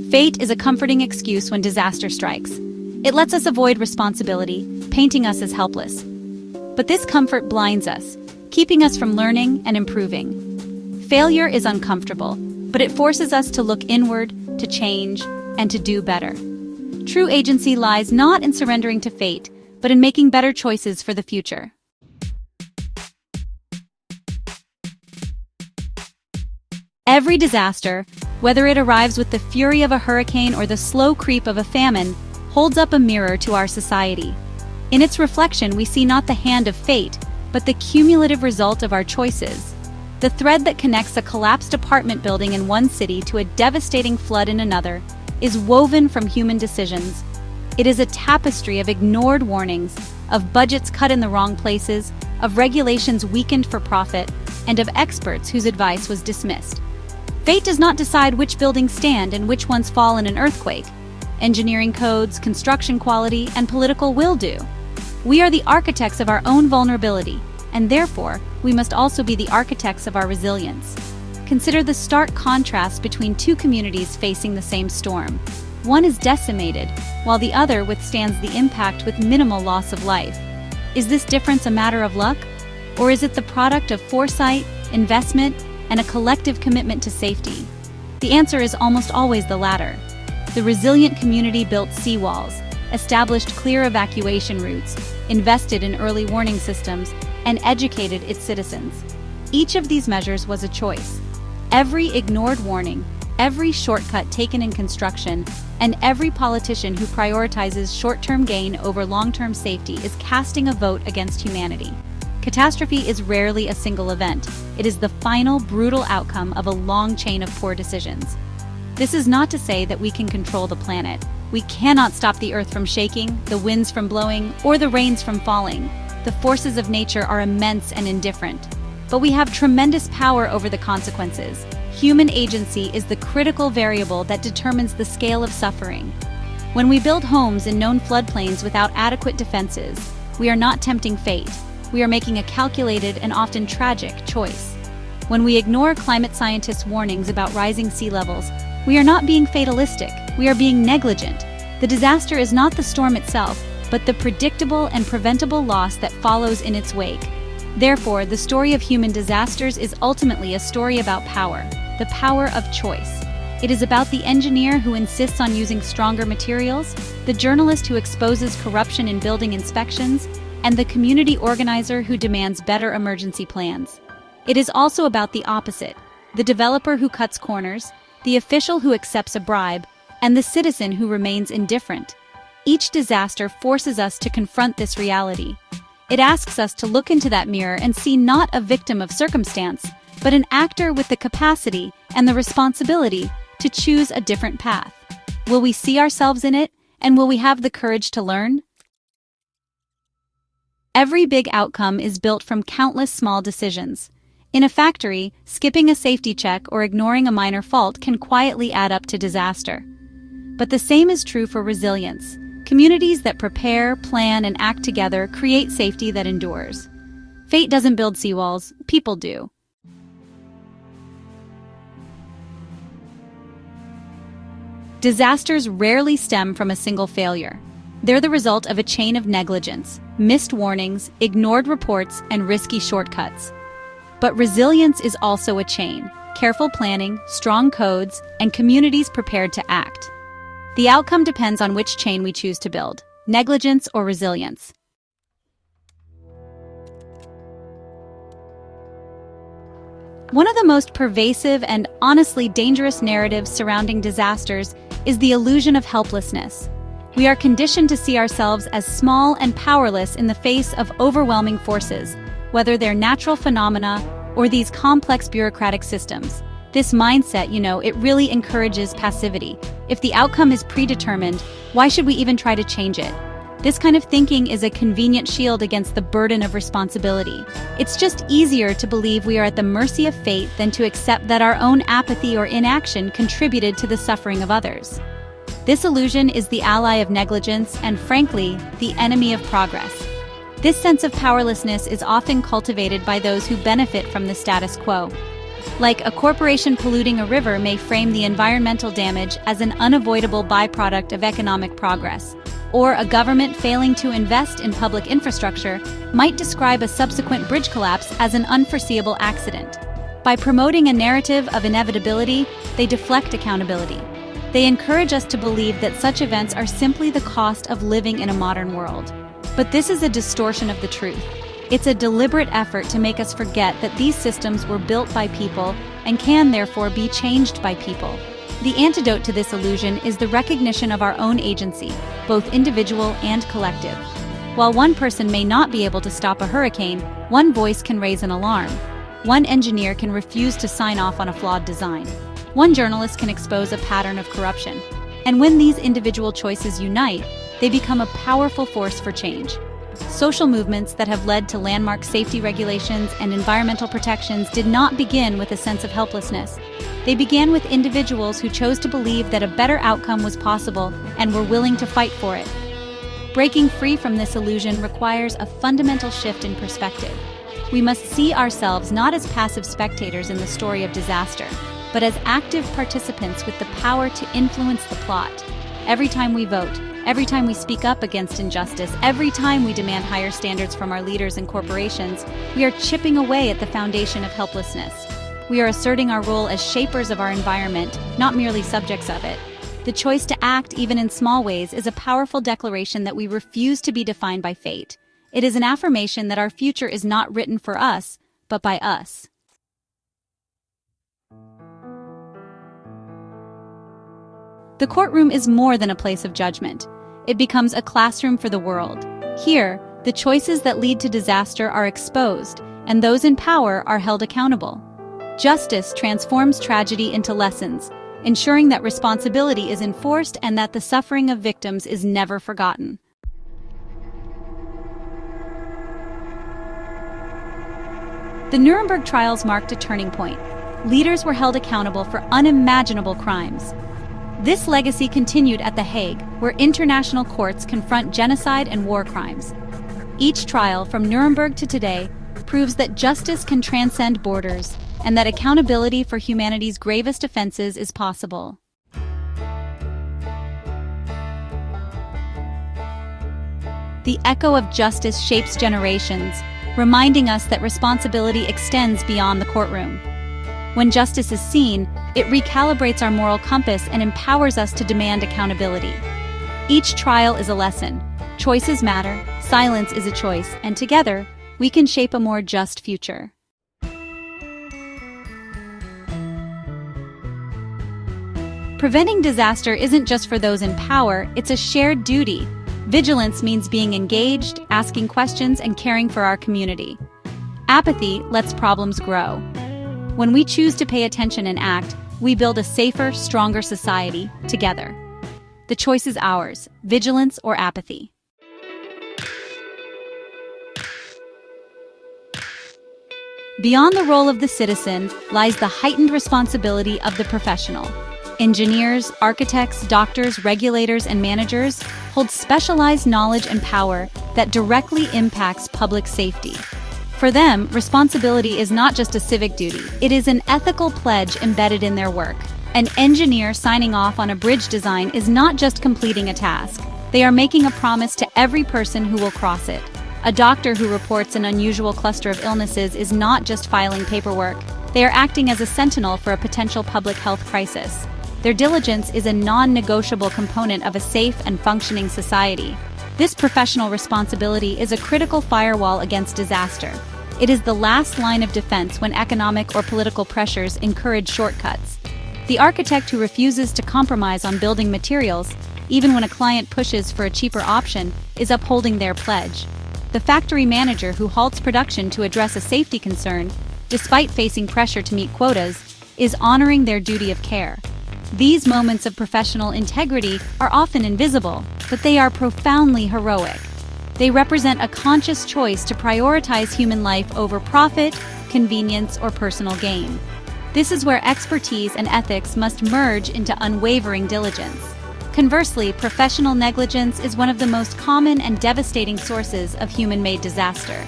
Fate is a comforting excuse when disaster strikes. It lets us avoid responsibility, painting us as helpless. But this comfort blinds us, keeping us from learning and improving. Failure is uncomfortable, but it forces us to look inward, to change, and to do better. True agency lies not in surrendering to fate, but in making better choices for the future. Every disaster, whether it arrives with the fury of a hurricane or the slow creep of a famine, holds up a mirror to our society. In its reflection, we see not the hand of fate, but the cumulative result of our choices. The thread that connects a collapsed apartment building in one city to a devastating flood in another is woven from human decisions. It is a tapestry of ignored warnings, of budgets cut in the wrong places, of regulations weakened for profit, and of experts whose advice was dismissed. Fate does not decide which buildings stand and which ones fall in an earthquake. Engineering codes, construction quality, and political will do. We are the architects of our own vulnerability, and therefore, we must also be the architects of our resilience. Consider the stark contrast between two communities facing the same storm. One is decimated, while the other withstands the impact with minimal loss of life. Is this difference a matter of luck? Or is it the product of foresight, investment, and a collective commitment to safety? The answer is almost always the latter. The resilient community built seawalls, established clear evacuation routes, invested in early warning systems, and educated its citizens. Each of these measures was a choice. Every ignored warning, every shortcut taken in construction, and every politician who prioritizes short-term gain over long-term safety is casting a vote against humanity. Catastrophe is rarely a single event. It is the final, brutal outcome of a long chain of poor decisions. This is not to say that we can control the planet. We cannot stop the earth from shaking, the winds from blowing, or the rains from falling. The forces of nature are immense and indifferent. But we have tremendous power over the consequences. Human agency is the critical variable that determines the scale of suffering. When we build homes in known floodplains without adequate defenses, we are not tempting fate. We are making a calculated and often tragic choice. When we ignore climate scientists' warnings about rising sea levels, we are not being fatalistic, we are being negligent. The disaster is not the storm itself, but the predictable and preventable loss that follows in its wake. Therefore, the story of human disasters is ultimately a story about power, the power of choice. It is about the engineer who insists on using stronger materials, the journalist who exposes corruption in building inspections, and the community organizer who demands better emergency plans. It is also about the opposite, the developer who cuts corners, the official who accepts a bribe, and the citizen who remains indifferent. Each disaster forces us to confront this reality. It asks us to look into that mirror and see not a victim of circumstance, but an actor with the capacity and the responsibility to choose a different path. Will we see ourselves in it, and will we have the courage to learn? Every big outcome is built from countless small decisions. In a factory, skipping a safety check or ignoring a minor fault can quietly add up to disaster. But the same is true for resilience. Communities that prepare, plan, and act together create safety that endures. Fate doesn't build seawalls, people do. Disasters rarely stem from a single failure. They're the result of a chain of negligence, missed warnings, ignored reports, and risky shortcuts. But resilience is also a chain: careful planning, strong codes, and communities prepared to act. The outcome depends on which chain we choose to build: negligence or resilience. One of the most pervasive and honestly dangerous narratives surrounding disasters is the illusion of helplessness. We are conditioned to see ourselves as small and powerless in the face of overwhelming forces, whether they're natural phenomena or these complex bureaucratic systems. This mindset, it really encourages passivity. If the outcome is predetermined, why should we even try to change it? This kind of thinking is a convenient shield against the burden of responsibility. It's just easier to believe we are at the mercy of fate than to accept that our own apathy or inaction contributed to the suffering of others. This illusion is the ally of negligence and, frankly, the enemy of progress. This sense of powerlessness is often cultivated by those who benefit from the status quo. Like a corporation polluting a river may frame the environmental damage as an unavoidable byproduct of economic progress, or a government failing to invest in public infrastructure might describe a subsequent bridge collapse as an unforeseeable accident. By promoting a narrative of inevitability, they deflect accountability. They encourage us to believe that such events are simply the cost of living in a modern world. But this is a distortion of the truth. It's a deliberate effort to make us forget that these systems were built by people and can therefore be changed by people. The antidote to this illusion is the recognition of our own agency, both individual and collective. While one person may not be able to stop a hurricane, one voice can raise an alarm. One engineer can refuse to sign off on a flawed design. One journalist can expose a pattern of corruption. And when these individual choices unite, they become a powerful force for change. Social movements that have led to landmark safety regulations and environmental protections did not begin with a sense of helplessness. They began with individuals who chose to believe that a better outcome was possible and were willing to fight for it. Breaking free from this illusion requires a fundamental shift in perspective. We must see ourselves not as passive spectators in the story of disaster, but as active participants with the power to influence the plot. Every time we vote, every time we speak up against injustice, every time we demand higher standards from our leaders and corporations, we are chipping away at the foundation of helplessness. We are asserting our role as shapers of our environment, not merely subjects of it. The choice to act, even in small ways, is a powerful declaration that we refuse to be defined by fate. It is an affirmation that our future is not written for us, but by us. The courtroom is more than a place of judgment. It becomes a classroom for the world. Here, the choices that lead to disaster are exposed, and those in power are held accountable. Justice transforms tragedy into lessons, ensuring that responsibility is enforced and that the suffering of victims is never forgotten. The Nuremberg Trials marked a turning point. Leaders were held accountable for unimaginable crimes. This legacy continued at The Hague, where international courts confront genocide and war crimes. Each trial, from Nuremberg to today, proves that justice can transcend borders and that accountability for humanity's gravest offenses is possible. The echo of justice shapes generations, reminding us that responsibility extends beyond the courtroom. When justice is seen, it recalibrates our moral compass and empowers us to demand accountability. Each trial is a lesson. Choices matter, silence is a choice, and together, we can shape a more just future. Preventing disaster isn't just for those in power, it's a shared duty. Vigilance means being engaged, asking questions, and caring for our community. Apathy lets problems grow. When we choose to pay attention and act, we build a safer, stronger society together. The choice is ours: vigilance or apathy. Beyond the role of the citizen lies the heightened responsibility of the professional. Engineers, architects, doctors, regulators, and managers hold specialized knowledge and power that directly impacts public safety. For them, responsibility is not just a civic duty, it is an ethical pledge embedded in their work. An engineer signing off on a bridge design is not just completing a task. They are making a promise to every person who will cross it. A doctor who reports an unusual cluster of illnesses is not just filing paperwork. They are acting as a sentinel for a potential public health crisis. Their diligence is a non-negotiable component of a safe and functioning society. This professional responsibility is a critical firewall against disaster. It is the last line of defense when economic or political pressures encourage shortcuts. The architect who refuses to compromise on building materials, even when a client pushes for a cheaper option, is upholding their pledge. The factory manager who halts production to address a safety concern, despite facing pressure to meet quotas, is honoring their duty of care. These moments of professional integrity are often invisible, but they are profoundly heroic. They represent a conscious choice to prioritize human life over profit, convenience, or personal gain. This is where expertise and ethics must merge into unwavering diligence. Conversely, professional negligence is one of the most common and devastating sources of human-made disaster.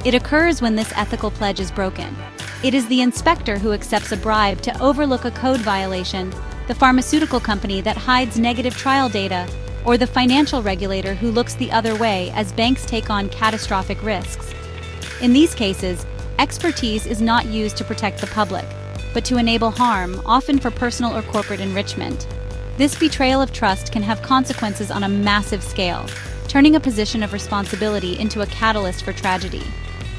It occurs when this ethical pledge is broken. It is the inspector who accepts a bribe to overlook a code violation, the pharmaceutical company that hides negative trial data, or the financial regulator who looks the other way as banks take on catastrophic risks. In these cases, expertise is not used to protect the public, but to enable harm, often for personal or corporate enrichment. This betrayal of trust can have consequences on a massive scale, turning a position of responsibility into a catalyst for tragedy.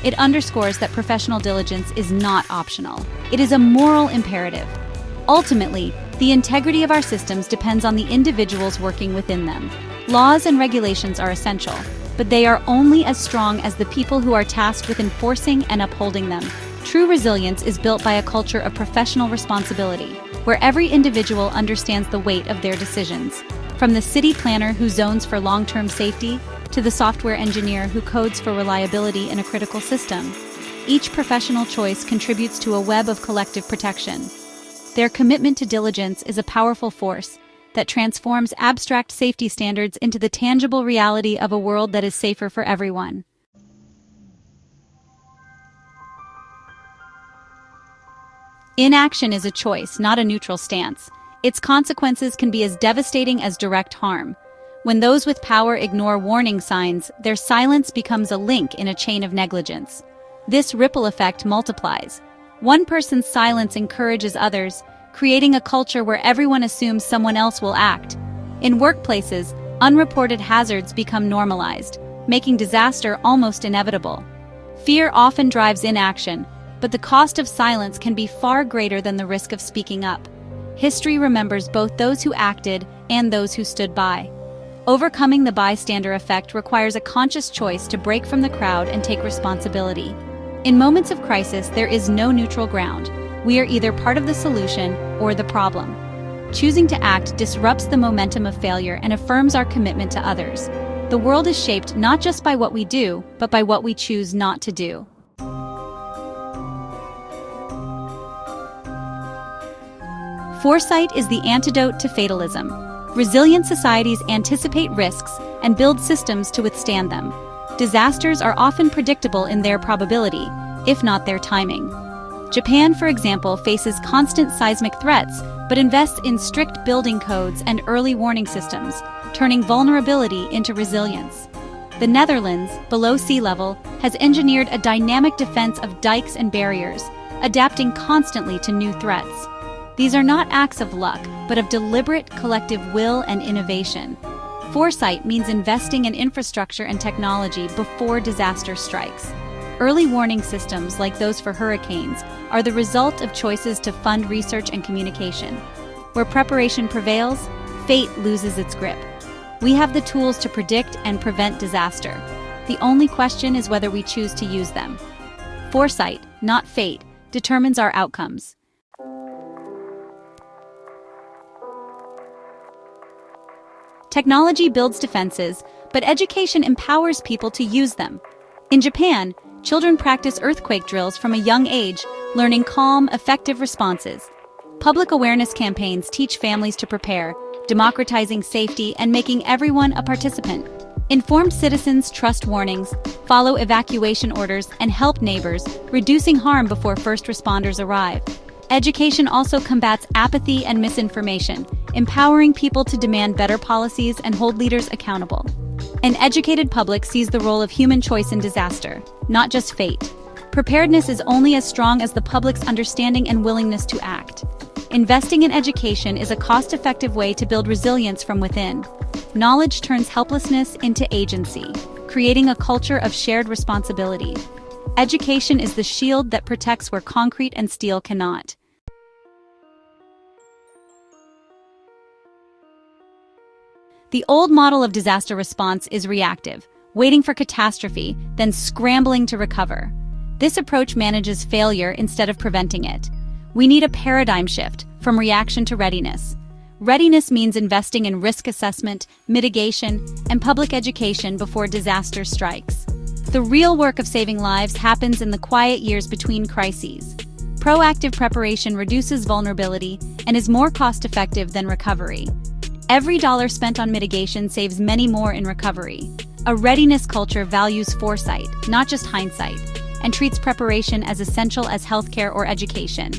It underscores that professional diligence is not optional. It is a moral imperative. Ultimately, the integrity of our systems depends on the individuals working within them. Laws and regulations are essential, but they are only as strong as the people who are tasked with enforcing and upholding them. True resilience is built by a culture of professional responsibility, where every individual understands the weight of their decisions. From the city planner who zones for long-term safety to the software engineer who codes for reliability in a critical system, each professional choice contributes to a web of collective protection. Their commitment to diligence is a powerful force that transforms abstract safety standards into the tangible reality of a world that is safer for everyone. Inaction is a choice, not a neutral stance. Its consequences can be as devastating as direct harm. When those with power ignore warning signs, their silence becomes a link in a chain of negligence. This ripple effect multiplies. One person's silence encourages others, creating a culture where everyone assumes someone else will act. In workplaces, unreported hazards become normalized, making disaster almost inevitable. Fear often drives inaction, but the cost of silence can be far greater than the risk of speaking up. History remembers both those who acted and those who stood by. Overcoming the bystander effect requires a conscious choice to break from the crowd and take responsibility. In moments of crisis, there is no neutral ground. We are either part of the solution or the problem. Choosing to act disrupts the momentum of failure and affirms our commitment to others. The world is shaped not just by what we do, but by what we choose not to do. Foresight is the antidote to fatalism. Resilient societies anticipate risks and build systems to withstand them. Disasters are often predictable in their probability, if not their timing. Japan, for example, faces constant seismic threats, but invests in strict building codes and early warning systems, turning vulnerability into resilience. The Netherlands, below sea level, has engineered a dynamic defense of dikes and barriers, adapting constantly to new threats. These are not acts of luck, but of deliberate collective will and innovation. Foresight means investing in infrastructure and technology before disaster strikes. Early warning systems, like those for hurricanes, are the result of choices to fund research and communication. Where preparation prevails, fate loses its grip. We have the tools to predict and prevent disaster. The only question is whether we choose to use them. Foresight, not fate, determines our outcomes. Technology builds defenses, but education empowers people to use them. In Japan, children practice earthquake drills from a young age, learning calm, effective responses. Public awareness campaigns teach families to prepare, democratizing safety and making everyone a participant. Informed citizens trust warnings, follow evacuation orders, and help neighbors, reducing harm before first responders arrive. Education also combats apathy and misinformation, empowering people to demand better policies and hold leaders accountable. An educated public sees the role of human choice in disaster, not just fate. Preparedness is only as strong as the public's understanding and willingness to act. Investing in education is a cost-effective way to build resilience from within. Knowledge turns helplessness into agency, creating a culture of shared responsibility. Education is the shield that protects where concrete and steel cannot. The old model of disaster response is reactive, waiting for catastrophe, then scrambling to recover. This approach manages failure instead of preventing it. We need a paradigm shift from reaction to readiness. Readiness means investing in risk assessment, mitigation, and public education before disaster strikes. The real work of saving lives happens in the quiet years between crises. Proactive preparation reduces vulnerability and is more cost-effective than recovery. Every dollar spent on mitigation saves many more in recovery. A readiness culture values foresight, not just hindsight. and treats preparation as essential as healthcare or education.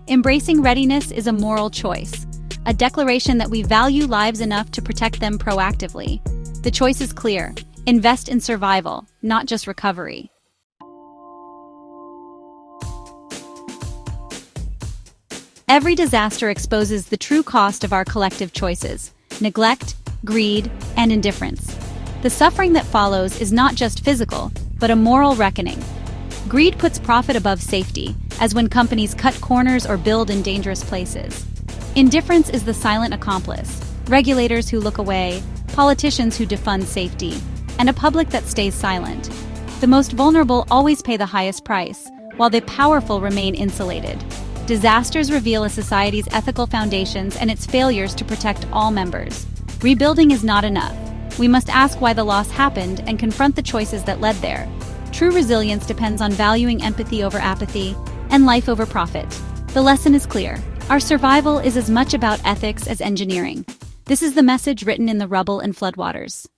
Embracing readiness is a moral choice, a declaration that we value lives enough to protect them proactively. The choice is clear: invest in survival, not just recovery. Every disaster exposes the true cost of our collective choices: neglect, greed, and indifference. The suffering that follows is not just physical, but a moral reckoning. Greed puts profit above safety, as when companies cut corners or build in dangerous places. Indifference is the silent accomplice: regulators who look away, politicians who defund safety, and a public that stays silent. The most vulnerable always pay the highest price, while the powerful remain insulated. Disasters reveal a society's ethical foundations and its failures to protect all members. Rebuilding is not enough. We must ask why the loss happened and confront the choices that led there. True resilience depends on valuing empathy over apathy and life over profit. The lesson is clear: our survival is as much about ethics as engineering. This is the message written in the rubble and floodwaters.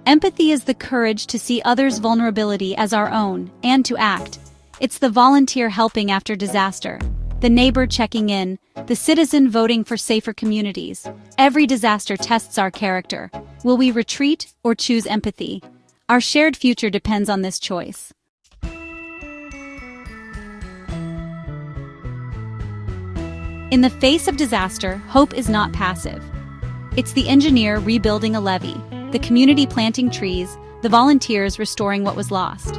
Empathy is the courage to see others' vulnerability as our own and to act. It's the volunteer helping after disaster, the neighbor checking in, the citizen voting for safer communities. Every disaster tests our character. Will we retreat or choose empathy? Our shared future depends on this choice. In the face of disaster, hope is not passive. It's the engineer rebuilding a levee, the community planting trees, the volunteers restoring what was lost.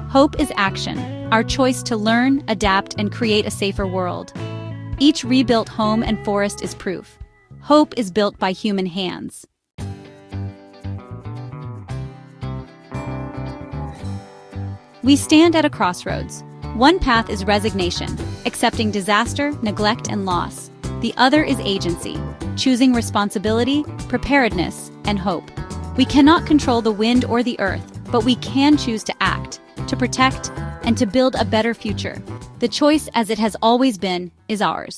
Hope is action, our choice to learn, adapt, and create a safer world. Each rebuilt home and forest is proof. Hope is built by human hands. We stand at a crossroads. One path is resignation, accepting disaster, neglect, and loss. The other is agency, choosing responsibility, preparedness, and hope. We cannot control the wind or the earth, but we can choose to act, to protect, and to build a better future. The choice, as it has always been, is ours.